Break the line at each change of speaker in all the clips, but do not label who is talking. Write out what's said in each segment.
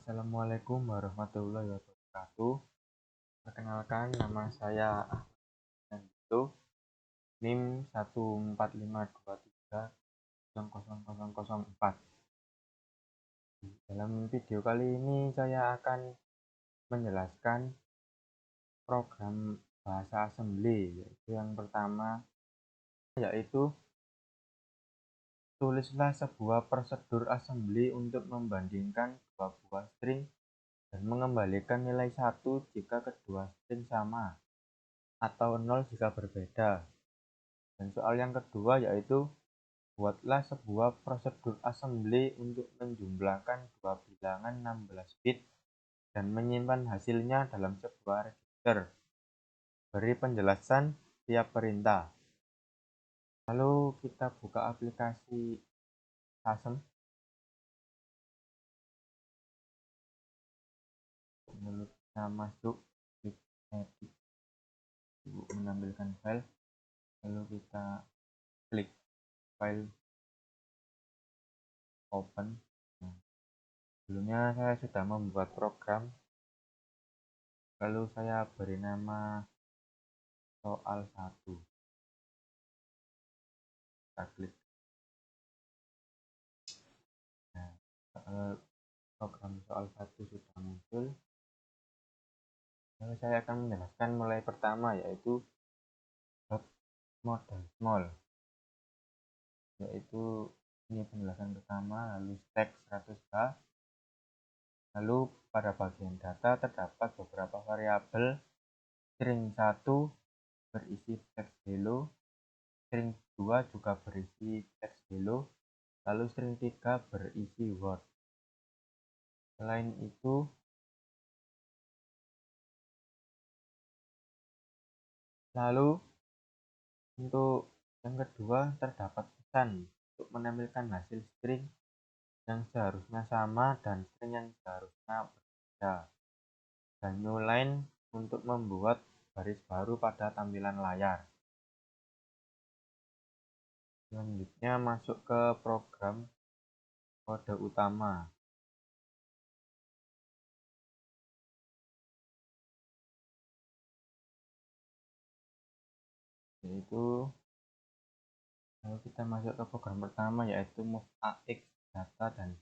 Assalamualaikum warahmatullahi wabarakatuh. Perkenalkan, nama saya Ahmad itu NIM 14523000004. Dalam video kali ini saya akan menjelaskan program bahasa assembly, yaitu yang pertama yaitu tulislah sebuah prosedur assembly untuk membandingkan dua buah string dan mengembalikan nilai 1 jika kedua string sama atau 0 jika berbeda. Dan soal yang kedua yaitu buatlah sebuah prosedur assembly untuk menjumlahkan dua bilangan 16 bit dan menyimpan hasilnya dalam sebuah register. Beri penjelasan tiap perintah. Lalu kita buka aplikasi Tasem. Lalu kita masuk klik edit, menampilkan file. Lalu kita klik file open. Sebelumnya saya sudah membuat program, lalu saya beri nama soal 1. Kita klik. Nah, program soal 1 sudah muncul. Lalu saya akan menjelaskan mulai pertama, yaitu model small, yaitu ini penjelasan pertama. Lalu stack 100H. Lalu pada bagian data terdapat beberapa variabel. String 1 berisi teks hello, string 2 juga berisi teks hello, lalu string 3 berisi word. Selain itu, lalu untuk yang kedua terdapat pesan untuk menampilkan hasil string yang seharusnya sama dan string yang seharusnya berbeda, dan new line untuk membuat baris baru pada tampilan layar. Selanjutnya masuk ke program kode utama. Lalu kita masuk ke program pertama, yaitu move AX data dan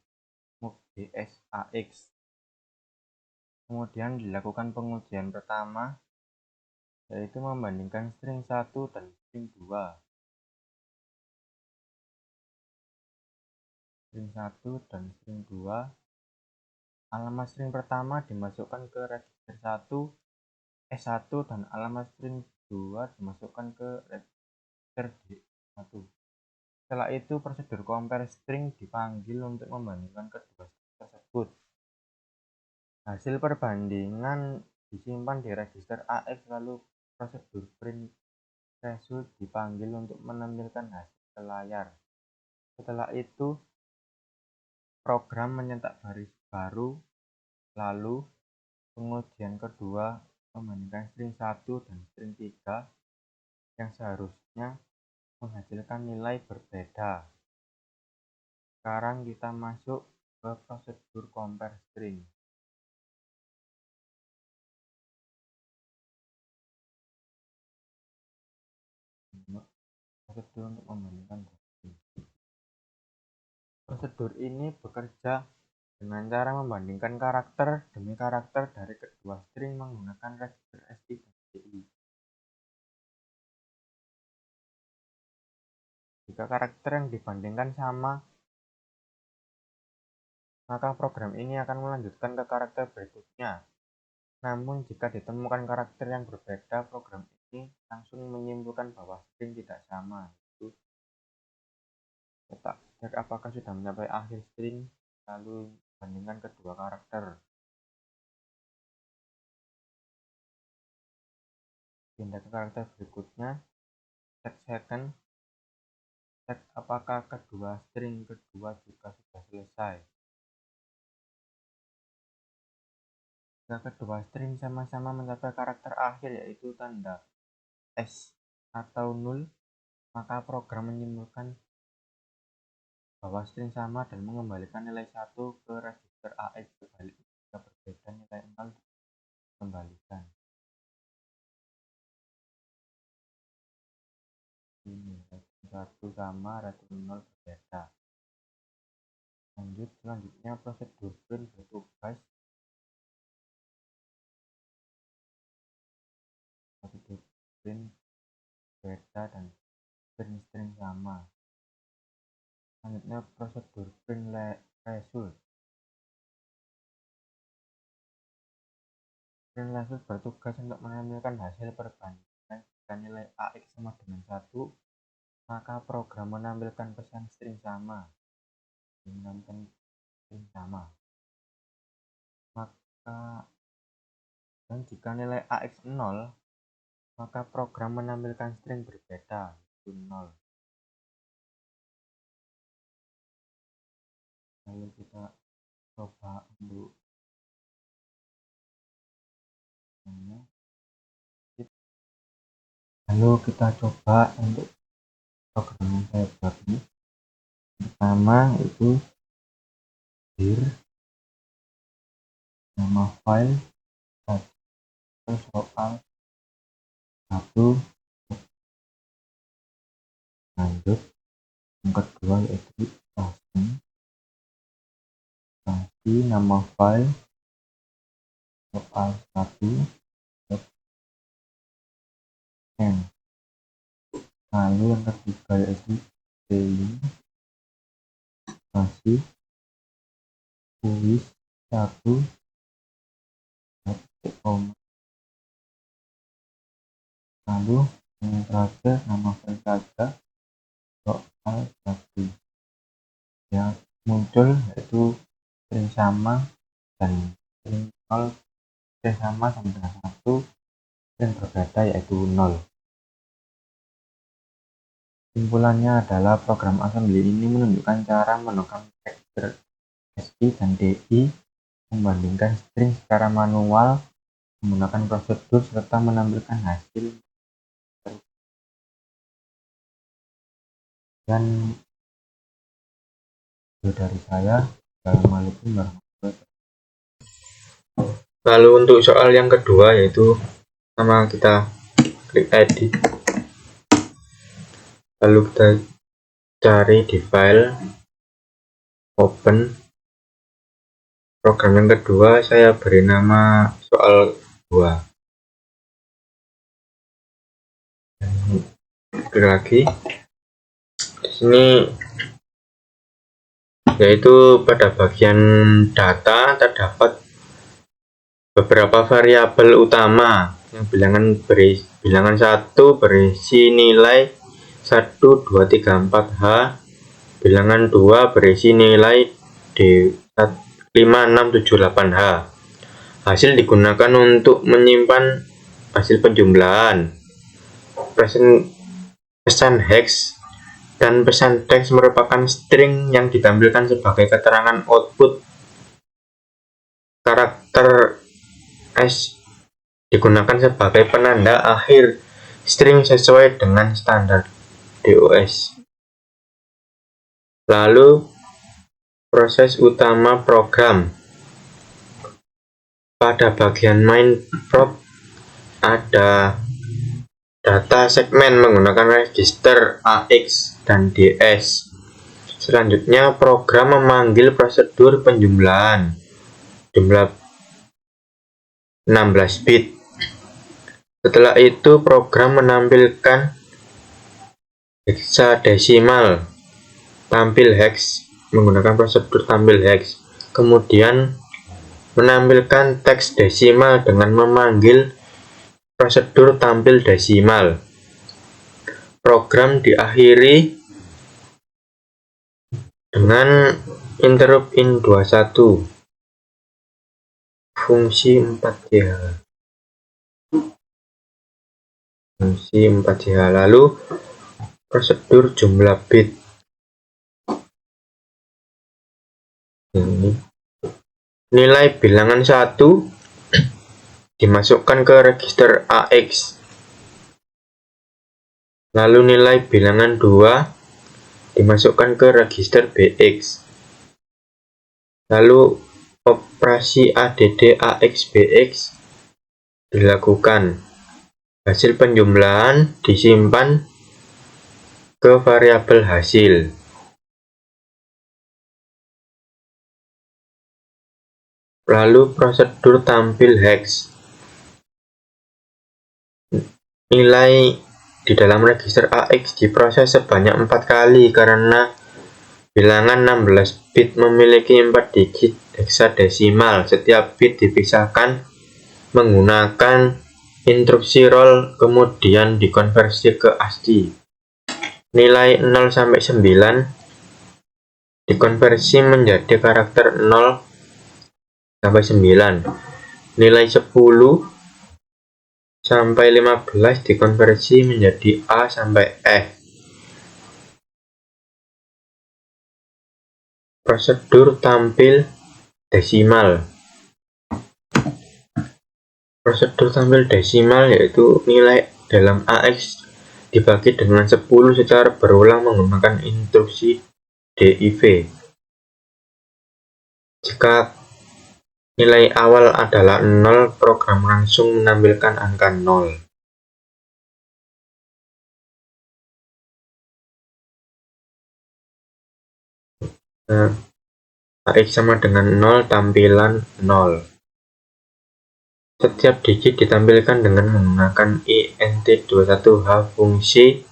move DS AX. Kemudian dilakukan pengujian pertama, yaitu membandingkan string 1 dan string 2. String 1 dan string 2. Alamat string pertama dimasukkan ke register 1 dan alamat string 2 dimasukkan ke register D1. Setelah itu prosedur compare string dipanggil untuk membandingkan kedua string tersebut. Hasil perbandingan disimpan di register AX, lalu prosedur print result dipanggil untuk menampilkan hasil ke layar. Setelah itu program mencetak baris baru. Lalu pengujian kedua membandingkan string 1 dan string 3 yang seharusnya menghasilkan nilai berbeda. Sekarang kita masuk ke prosedur compare string. Prosedur untuk membandingkan string. Prosedur ini bekerja dengan cara membandingkan karakter demi karakter dari kedua string menggunakan register SI dan DI. Jika karakter yang dibandingkan sama, maka program ini akan melanjutkan ke karakter berikutnya. Namun jika ditemukan karakter yang berbeda, program ini langsung menyimpulkan bahwa string tidak sama. Kita cek apakah sudah mencapai akhir string, lalu bandingkan kedua karakter. Pindah ke karakter berikutnya, cek second, cek apakah kedua string kedua juga sudah selesai. Jika kedua string sama-sama mencapai karakter akhir, yaitu tanda S atau 0, maka program menyimpulkan bahwa string sama dan mengembalikan nilai 1 ke register AX sebaliknya. 1 sama, radius 0 berbeda. Selanjutnya prosedur print bertugas. Prosedur print beda dan print string sama. Selanjutnya prosedur print result. Print result bertugas untuk menampilkan hasil perbandingan jika nilai AX sama dengan 1, maka program menampilkan pesan string sama. Dan jika nilai AX 0, maka program menampilkan string berbeda, yaitu 0. Lalu kita coba untuk program yang saya buat ini. Pertama itu dir nama file soal 1, lanjut yang kedua yaitu kasih nama file soal 1 n. Lalu yang ketiga yaitu kasih kuis 1 lalu yang terakhir nama file saja soal 1 yang muncul yaitu string sama dan string 0, string sama dengan 1, string berbeda yaitu 0. Kesimpulannya adalah program assembly ini menunjukkan cara menekan register SI dan DI, membandingkan string secara manual, menggunakan prosedur, serta menampilkan hasil. Dan itu dari saya. Assalamualaikum warahmatullahi wabarakatuh. Lalu untuk soal yang kedua yaitu sama kita klik edit, lalu kita cari di file, open. Program yang kedua saya beri nama soal 2. Klik lagi. Di sini yaitu pada bagian data terdapat beberapa variabel utama yang bilangan 1 berisi nilai 1, 2, 3, 4H, bilangan 2 berisi nilai D 5, 6, 7, 8H. Hasil digunakan untuk menyimpan hasil penjumlahan. Pesan hex dan pesan teks merupakan string yang ditampilkan sebagai keterangan output. Karakter S digunakan sebagai penanda akhir string sesuai dengan standar DOS. Lalu proses utama program. Pada bagian main prop ada data segmen menggunakan register AX dan DS. Selanjutnya program memanggil prosedur penjumlahan jumlah 16 bit. Setelah itu program menampilkan hexadesimal tampil hex menggunakan prosedur tampil hex. Kemudian menampilkan teks desimal dengan memanggil prosedur tampil desimal. Program diakhiri dengan interrupt in 21 fungsi 4J. Lalu prosedur jumlah bit. Ini nilai bilangan 1 dimasukkan ke register AX. Lalu nilai bilangan 2 dimasukkan ke register BX. Lalu operasi ADD AX BX dilakukan. Hasil penjumlahan disimpan ke variabel hasil. Lalu prosedur tampil hex. Nilai di dalam register AX diproses sebanyak 4 kali karena bilangan 16 bit memiliki 4 digit heksadesimal. Setiap bit dipisahkan menggunakan instruksi roll, kemudian dikonversi ke ASCII. Nilai 0 sampai 9 dikonversi menjadi karakter 0 sampai 9. Nilai 10 sampai 15 dikonversi menjadi A sampai F. Prosedur tampil desimal. Prosedur tampil desimal yaitu nilai dalam AX dibagi dengan 10 secara berulang menggunakan instruksi DIV. Jika nilai awal adalah 0, program langsung menampilkan angka 0. AX sama dengan 0, tampilan 0. Setiap digit ditampilkan dengan menggunakan int21h fungsi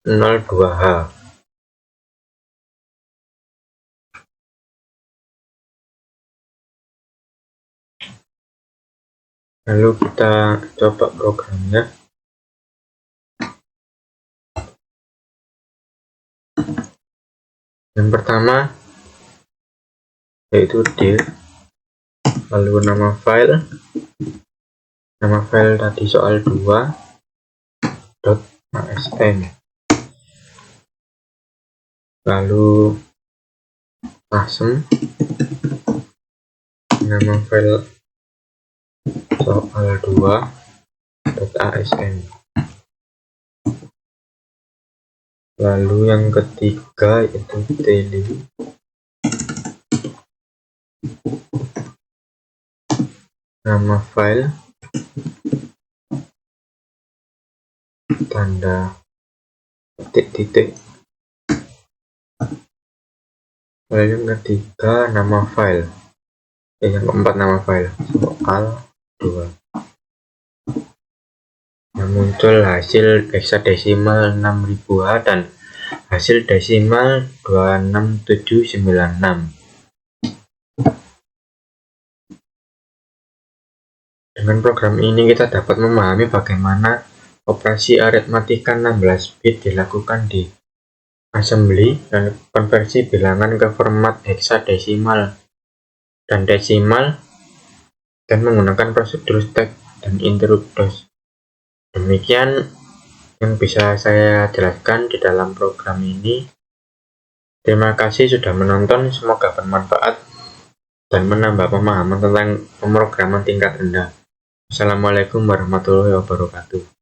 02h. Lalu kita coba programnya. Yang pertama yaitu dir, lalu nama file tadi soal 2.asm, lalu asem, nama file soal 2.asm. Lalu yang ketiga yaitu teli, nama file, tanda titik-titik. Lalu yang ketiga nama file, yang keempat nama file soal 2. Yang muncul hasil heksadesimal 6000H dan hasil desimal 26796. Dengan program ini kita dapat memahami bagaimana operasi aritmatika 16 bit dilakukan di assembly dan konversi bilangan ke format heksadesimal dan desimal dan menggunakan prosedur stack dan interruptus. Demikian yang bisa saya jelaskan di dalam program ini. Terima kasih sudah menonton, semoga bermanfaat dan menambah pemahaman tentang pemrograman tingkat rendah. Assalamualaikum warahmatullahi wabarakatuh.